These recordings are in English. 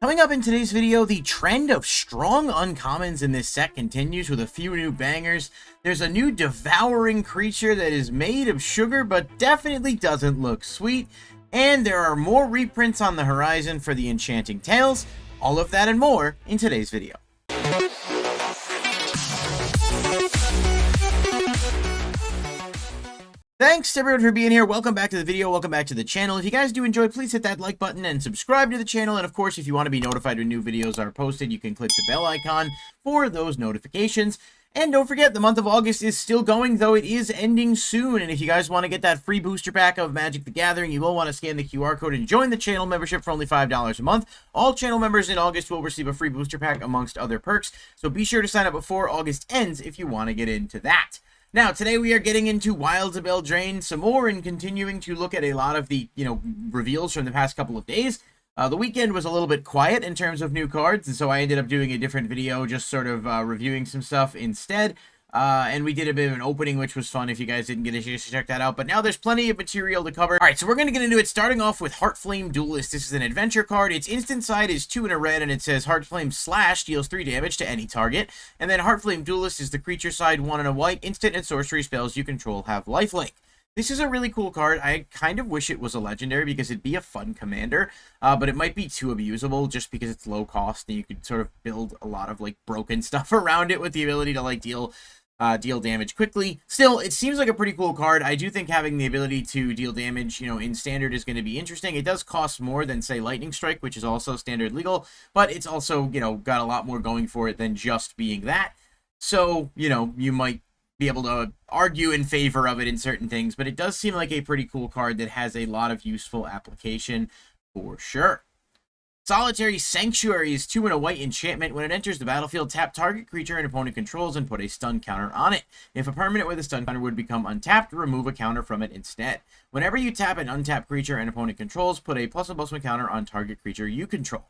Coming up in today's video, the trend of strong uncommons in this set continues with a few new bangers. There's a new devouring creature that is made of sugar but definitely doesn't look sweet. And there are more reprints on the horizon for the Enchanting Tales. All of that and more in today's video. Thanks everyone for being here. Welcome back to the video. Welcome back to the channel. If you guys do enjoy, please hit that like button and subscribe to the channel. And of course, if you want to be notified when new videos are posted, you can click the bell icon for those notifications. And don't forget, the month of August is still going, though it is ending soon. And if you guys want to get that free booster pack of Magic the Gathering, you will want to scan the QR code and join the channel membership for only $5 a month. All channel members in August will receive a free booster pack amongst other perks. So be sure to sign up before August ends if you want to get into that. Now, today we are getting into Wilds of Eldraine some more and continuing to look at a lot of the, reveals from the past couple of days. The weekend was a little bit quiet in terms of new cards, and so I ended up doing a different video just sort of reviewing some stuff instead. And we did a bit of an opening, which was fun if you guys didn't get a chance to check that out. But now there's plenty of material to cover. All right, so we're going to get into it, starting off with Heartflame Duelist. This is an adventure card. Its instant side is 2 and a red, and it says Heartflame / deals 3 damage to any target. And then Heartflame Duelist is the creature side, 1 and a white. Instant and sorcery spells you control have lifelink. This is a really cool card. I kind of wish it was a legendary because it'd be a fun commander, but it might be too abusable just because it's low cost and you could sort of build a lot of broken stuff around it with the ability to deal damage quickly. Still, it seems like a pretty cool card. I do think having the ability to deal damage, in standard is going to be interesting. It does cost more than, say, Lightning Strike, which is also standard legal, but it's also, got a lot more going for it than just being that. So, you might be able to argue in favor of it in certain things, but it does seem like a pretty cool card that has a lot of useful application for sure. Solitary Sanctuary is 2 and a white enchantment. When it enters the battlefield, tap target creature an opponent controls and put a stun counter on it. If a permanent with a stun counter would become untapped, remove a counter from it instead. Whenever you tap an untapped creature an opponent controls, put a +1/+1 counter on target creature you control.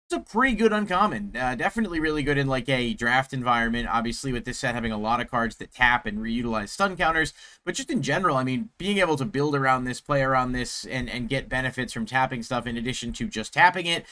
It's a pretty good uncommon. Definitely really good in a draft environment. Obviously, with this set having a lot of cards that tap and reutilize stun counters, but just in general, I mean, being able to build around this, play around this, and get benefits from tapping stuff in addition to just tapping it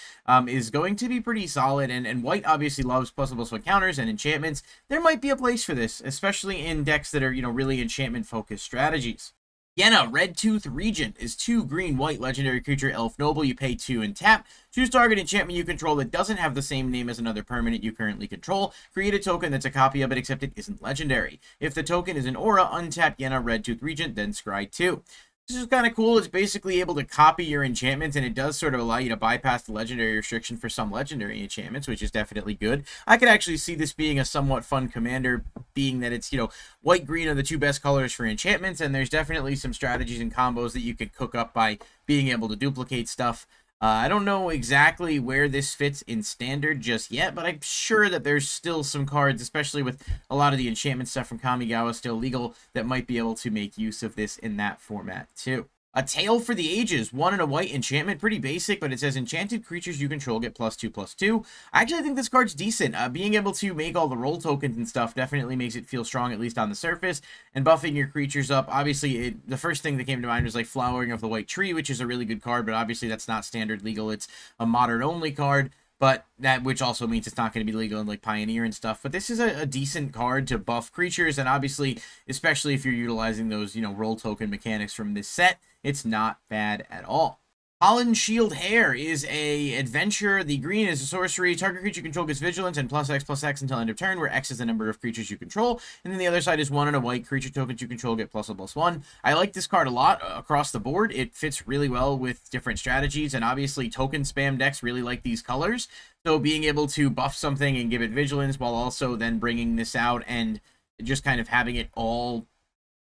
is going to be pretty solid. And white obviously loves +1/+1 counters and enchantments. There might be a place for this, especially in decks that are really enchantment focused strategies. Yenna, Red Tooth Regent, is 2 green-white legendary creature, Elf Noble. You pay 2 and tap. Choose target enchantment you control that doesn't have the same name as another permanent you currently control. Create a token that's a copy of it, except it isn't legendary. If the token is an aura, untap Yenna, Red Tooth Regent, then scry 2. This is kind of cool. It's basically able to copy your enchantments, and it does sort of allow you to bypass the legendary restriction for some legendary enchantments, which is definitely good. I could actually see this being a somewhat fun commander, being that it's, white, green are the 2 best colors for enchantments, and there's definitely some strategies and combos that you could cook up by being able to duplicate stuff. I don't know exactly where this fits in standard just yet, but I'm sure that there's still some cards, especially with a lot of the enchantment stuff from Kamigawa still legal, that might be able to make use of this in that format too. A Tale for the Ages, 1 and a white enchantment, pretty basic, but it says enchanted creatures you control get +2/+2. I actually think this card's decent. Being able to make all the roll tokens and stuff definitely makes it feel strong, at least on the surface, and buffing your creatures up. Obviously, the first thing that came to mind was Flowering of the White Tree, which is a really good card, but obviously that's not standard legal. It's a modern-only card, but which also means it's not going to be legal in Pioneer and stuff. But this is a decent card to buff creatures, and obviously, especially if you're utilizing those, roll token mechanics from this set, it's not bad at all. Paladin Shieldhair is a adventure. The green is a sorcery. Target creature you control gets vigilance and +X/+X until end of turn, where X is the number of creatures you control. And then the other side is 1 and a white. Creature tokens you control get +1/+1. I like this card a lot across the board. It fits really well with different strategies, and obviously token spam decks really like these colors. So being able to buff something and give it vigilance while also then bringing this out and just kind of having it all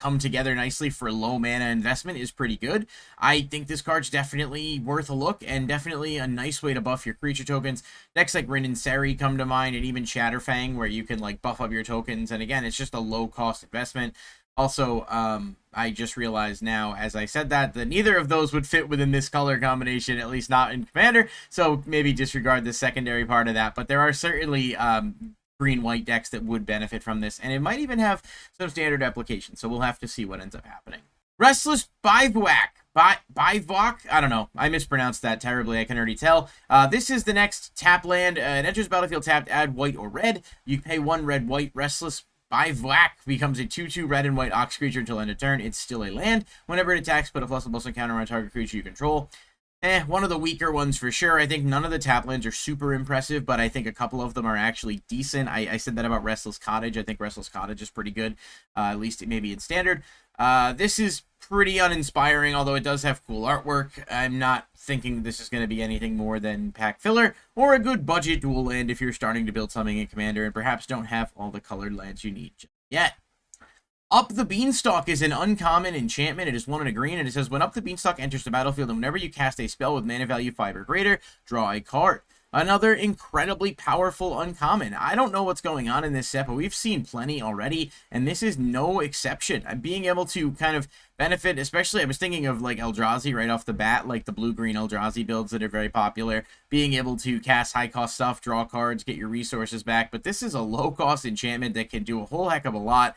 come together nicely for low mana investment is pretty good. I think this card's definitely worth a look and definitely a nice way to buff your creature tokens. Decks like Rin and Seri come to mind, and even Shatterfang, where you can buff up your tokens, and again, it's just a low cost investment. Also, I just realized now, as I said that neither of those would fit within this color combination, at least not in Commander, so maybe disregard the secondary part of that, but there are certainly green-white decks that would benefit from this, and it might even have some standard applications, so we'll have to see what ends up happening. Restless Bivouac. Bivok? I don't know. I mispronounced that terribly. I can already tell. This is the next tap land. It enters battlefield tapped, add white or red. You pay 1 red, white, Restless. Bivak becomes a 2/2 red and white ox creature until end of turn. It's still a land. Whenever it attacks, put a +1/+1 counter on target creature you control. One of the weaker ones for sure. I think none of the tap lands are super impressive, but I think a couple of them are actually decent. I said that about Restless Cottage. I think Restless Cottage is pretty good, at least maybe in Standard. This is pretty uninspiring, although it does have cool artwork. I'm not thinking this is going to be anything more than pack filler, or a good budget dual land if you're starting to build something in Commander and perhaps don't have all the colored lands you need yet. Up the Beanstalk is an uncommon enchantment. It is 1 and a green, and it says, when Up the Beanstalk enters the battlefield, and whenever you cast a spell with mana value 5 or greater, draw a card. Another incredibly powerful uncommon. I don't know what's going on in this set, but we've seen plenty already, and this is no exception. Being able to kind of benefit, especially, I was thinking of like Eldrazi right off the bat, like the blue-green Eldrazi builds that are very popular. Being able to cast high-cost stuff, draw cards, get your resources back, but this is a low-cost enchantment that can do a whole heck of a lot.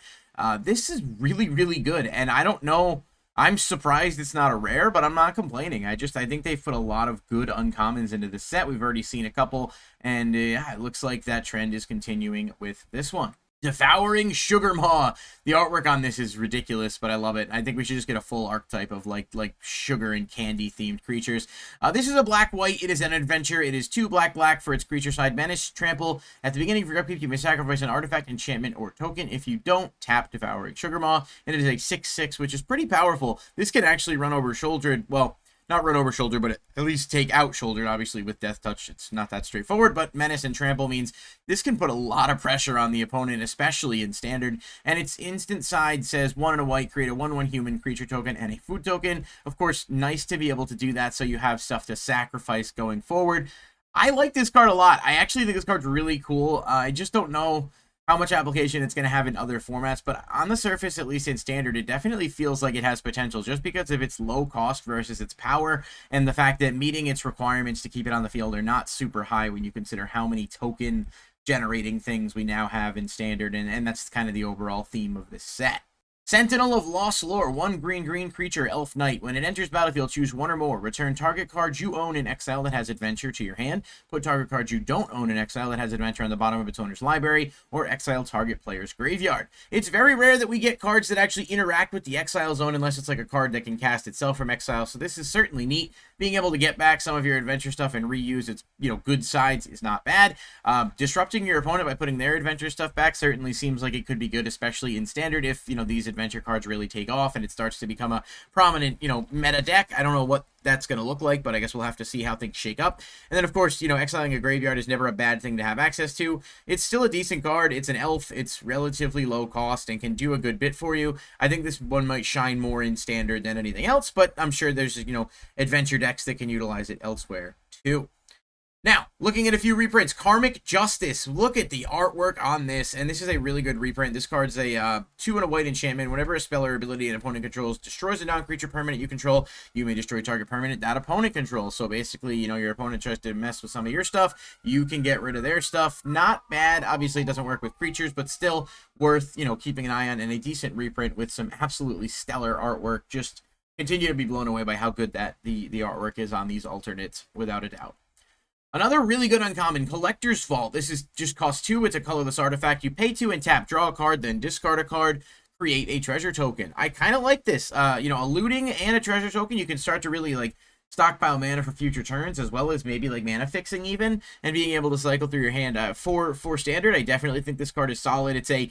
This is really, really good, and I don't know, I'm surprised it's not a rare, but I'm not complaining. I think they've put a lot of good uncommons into this set. We've already seen a couple, and it looks like that trend is continuing with this one. Devouring Sugar Maw. The artwork on this is ridiculous, but I love it. I think we should just get a full archetype of like sugar and candy themed creatures. This is a black-white. It is an adventure. It is 2 black-black for its creature side. Menace, trample. At the beginning of your upkeep, you may sacrifice an artifact, enchantment, or token. If you don't, tap Devouring Sugar Maw. And it is a 6/6, which is pretty powerful. This can actually run over shouldered. Well, not run over shoulder, but at least take out shoulder. Obviously, with Death Touch, it's not that straightforward, but Menace and Trample means this can put a lot of pressure on the opponent, especially in Standard. And its instant side says 1 and a white, create a 1/1 human creature token and a food token. Of course, nice to be able to do that so you have stuff to sacrifice going forward. I like this card a lot. I actually think this card's really cool. I just don't know how much application it's going to have in other formats, but on the surface, at least in Standard, it definitely feels like it has potential just because of its low cost versus its power, and the fact that meeting its requirements to keep it on the field are not super high when you consider how many token generating things we now have in Standard, and that's kind of the overall theme of this set. Sentinel of Lost Lore, 1 green creature, Elf Knight. When it enters battlefield, choose 1 or more. Return target card you own in exile that has adventure to your hand. Put target card you don't own in exile that has adventure on the bottom of its owner's library, or exile target player's graveyard. It's very rare that we get cards that actually interact with the exile zone unless it's like a card that can cast itself from exile, so this is certainly neat. Being able to get back some of your adventure stuff and reuse its, good sides is not bad. Disrupting your opponent by putting their adventure stuff back certainly seems like it could be good, especially in Standard if, these adventure cards really take off and it starts to become a prominent, meta deck. I don't know what that's going to look like, but I guess we'll have to see how things shake up. And then, of course, exiling a graveyard is never a bad thing to have access to. It's still a decent card. It's an elf. It's relatively low cost and can do a good bit for you. I think this one might shine more in Standard than anything else, but I'm sure there's, adventure decks that can utilize it elsewhere, too. Now, looking at a few reprints, Karmic Justice. Look at the artwork on this, and this is a really good reprint. This card's a 2 and a white enchantment. Whenever a spell or ability an opponent controls destroys a non-creature permanent you control, you may destroy target permanent that opponent controls. So basically, your opponent tries to mess with some of your stuff, you can get rid of their stuff. Not bad. Obviously, it doesn't work with creatures, but still worth, keeping an eye on, and a decent reprint with some absolutely stellar artwork. Just continue to be blown away by how good that the artwork is on these alternates, without a doubt. Another really good uncommon, Collector's Vault. This is just cost 2. It's a colorless artifact. You pay 2 and tap, draw a card, then discard a card, create a treasure token. I kind of like this. A looting and a treasure token. You can start to really stockpile mana for future turns, as well as maybe mana fixing even, and being able to cycle through your hand. For Standard, I definitely think this card is solid. It's a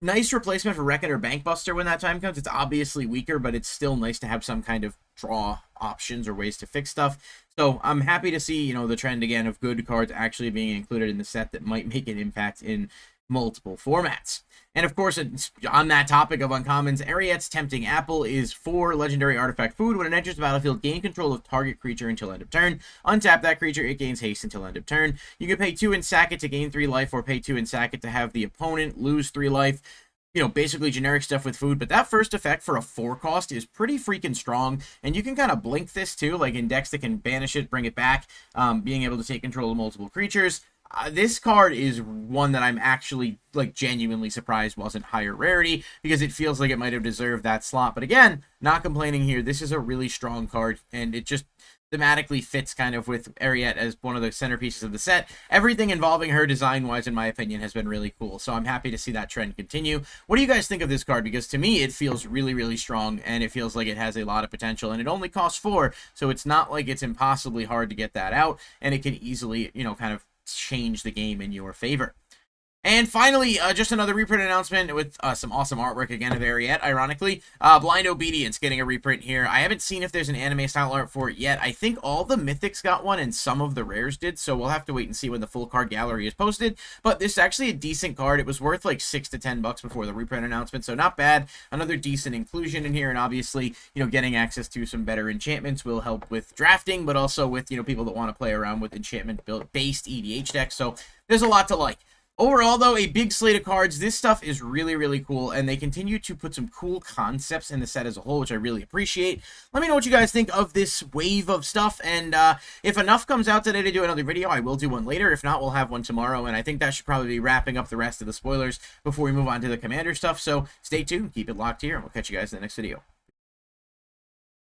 nice replacement for Reckon or Bankbuster when that time comes. It's obviously weaker, but it's still nice to have some kind of draw options or ways to fix stuff. So I'm happy to see, the trend again of good cards actually being included in the set that might make an impact in multiple formats. And of course, on that topic of uncommons, Ariats Tempting Apple is 4 legendary artifact food. When it enters the battlefield, gain control of target creature until end of turn. Untap that creature, it gains haste until end of turn. You can pay 2 and sack it to gain 3 life, or pay 2 and sack it to have the opponent lose 3 life. Basically generic stuff with food, but that first effect for a 4 cost is pretty freaking strong, and you can kind of blink this too, like in decks that can banish it, bring it back, being able to take control of multiple creatures. This card is one that I'm actually, like, genuinely surprised wasn't higher rarity, because it feels like it might have deserved that slot. But again, not complaining here. This is a really strong card, and it just thematically fits kind of with Ariat as one of the centerpieces of the set. Everything involving her design-wise, in my opinion, has been really cool, so I'm happy to see that trend continue. What do you guys think of this card? Because to me, it feels really, really strong, and it feels like it has a lot of potential, and it only costs 4, so it's not like it's impossibly hard to get that out, and it can easily, you know, kind of change the game in your favor. And finally, just another reprint announcement with some awesome artwork again of Ariat, ironically. Blind Obedience getting a reprint here. I haven't seen if there's an anime style art for it yet. I think all the mythics got one and some of the rares did, so we'll have to wait and see when the full card gallery is posted. But this is actually a decent card. It was worth like $6 to $10 before the reprint announcement, so not bad. Another decent inclusion in here, and obviously, you know, getting access to some better enchantments will help with drafting, but also with, you know, people that want to play around with enchantment-based EDH decks, so there's a lot to like. Overall, though, a big slate of cards. This stuff is really, really cool, and they continue to put some cool concepts in the set as a whole, which I really appreciate. Let me know what you guys think of this wave of stuff, and if enough comes out today to do another video, I will do one later. If not, we'll have one tomorrow, and I think that should probably be wrapping up the rest of the spoilers before we move on to the Commander stuff, so stay tuned, keep it locked here, and we'll catch you guys in the next video.